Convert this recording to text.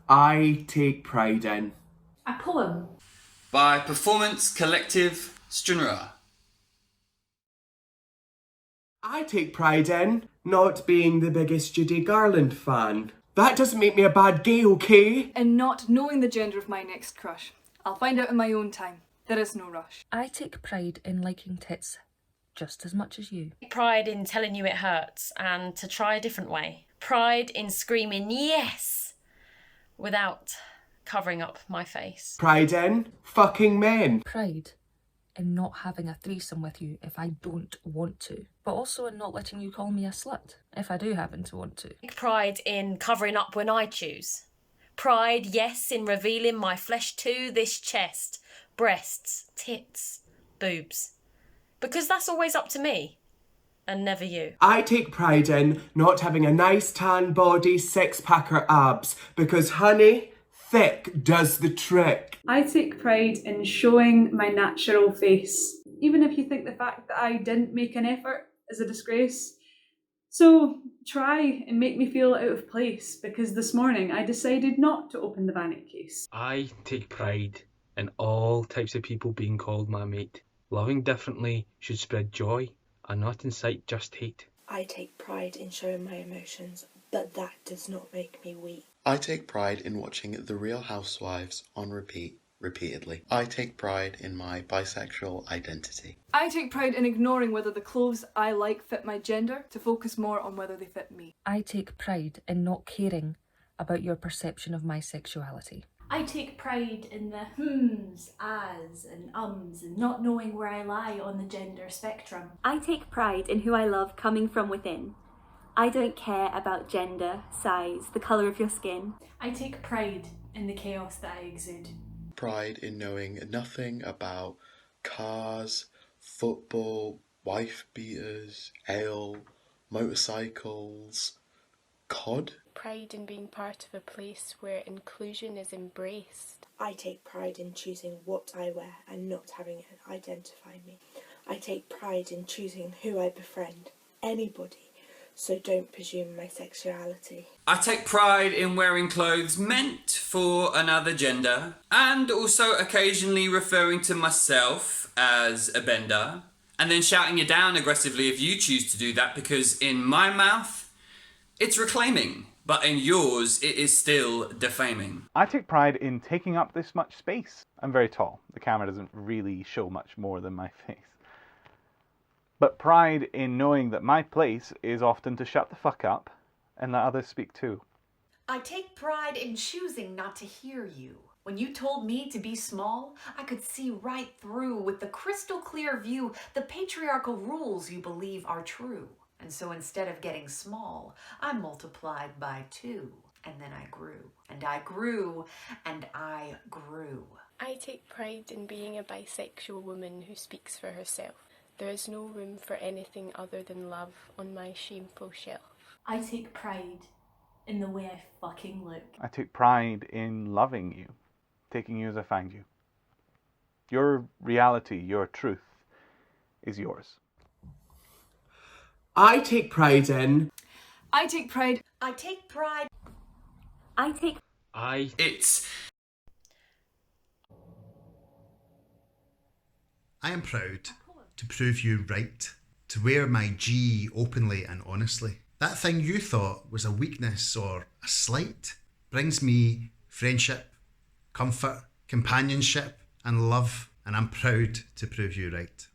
I take pride in. A poem. By Performance Collective Stranraer. I take pride in not being the biggest Judy Garland fan. That doesn't make me a bad gay, okay? In not knowing the gender of my next crush. I'll find out in my own time. There is no rush. I take pride in liking tits just as much as you. Pride in telling you it hurts and to try a different way. Pride in screaming yes without covering up my face. Pride in fucking men. Pride in not having a threesome with you if I don't want to, but also in not letting you call me a slut if I do happen to want to. Pride in covering up when I choose. Pride, yes, in revealing my flesh to this chest, breasts, tits, boobs. Because that's always up to me, and never you. I take pride in not having a nice tan body, six-pack or abs, because honey, thick does the trick. I take pride in showing my natural face, even if you think the fact that I didn't make an effort is a disgrace. So try and make me feel out of place, because this morning I decided not to open the vanity case. I take pride in all types of people being called my mate. Loving differently should spread joy and not incite just hate. I take pride in showing my emotions, but that does not make me weak. I take pride in watching The Real Housewives on repeat repeatedly. I take pride in my bisexual identity. I take pride in ignoring whether the clothes I like fit my gender to focus more on whether they fit me. I take pride in not caring about your perception of my sexuality. I take pride in the hmms, ahs and ums and not knowing where I lie on the gender spectrum. I take pride in who I love coming from within. I don't care about gender, size, the colour of your skin. I take pride in the chaos that I exude. Pride in knowing nothing about cars, football, wife beaters, ale, motorcycles, COD. Pride in being part of a place where inclusion is embraced. I take pride in choosing what I wear and not having it identify me. I take pride in choosing who I befriend, anybody, so don't presume my sexuality. I take pride in wearing clothes meant for another gender, and also occasionally referring to myself as a bender, and then shouting you down aggressively if you choose to do that, because in my mouth, it's reclaiming, but in yours, it is still defaming. I take pride in taking up this much space. I'm very tall. The camera doesn't really show much more than my face. But pride in knowing that my place is often to shut the fuck up and let others speak too. I take pride in choosing not to hear you. When you told me to be small, I could see right through with the crystal clear view the patriarchal rules you believe are true. And so instead of getting small, I multiplied by 2. And then I grew, and I grew, and I grew. I take pride in being a bisexual woman who speaks for herself. There is no room for anything other than love on my shameful shelf. I take pride in the way I fucking look. I take pride in loving you, taking you as I find you. Your reality, your truth, is yours. I take pride in... I take pride... I take pride... I take... It's... I am proud to prove you right, to wear my G openly and honestly. That thing you thought was a weakness or a slight brings me friendship, comfort, companionship and love, and I'm proud to prove you right.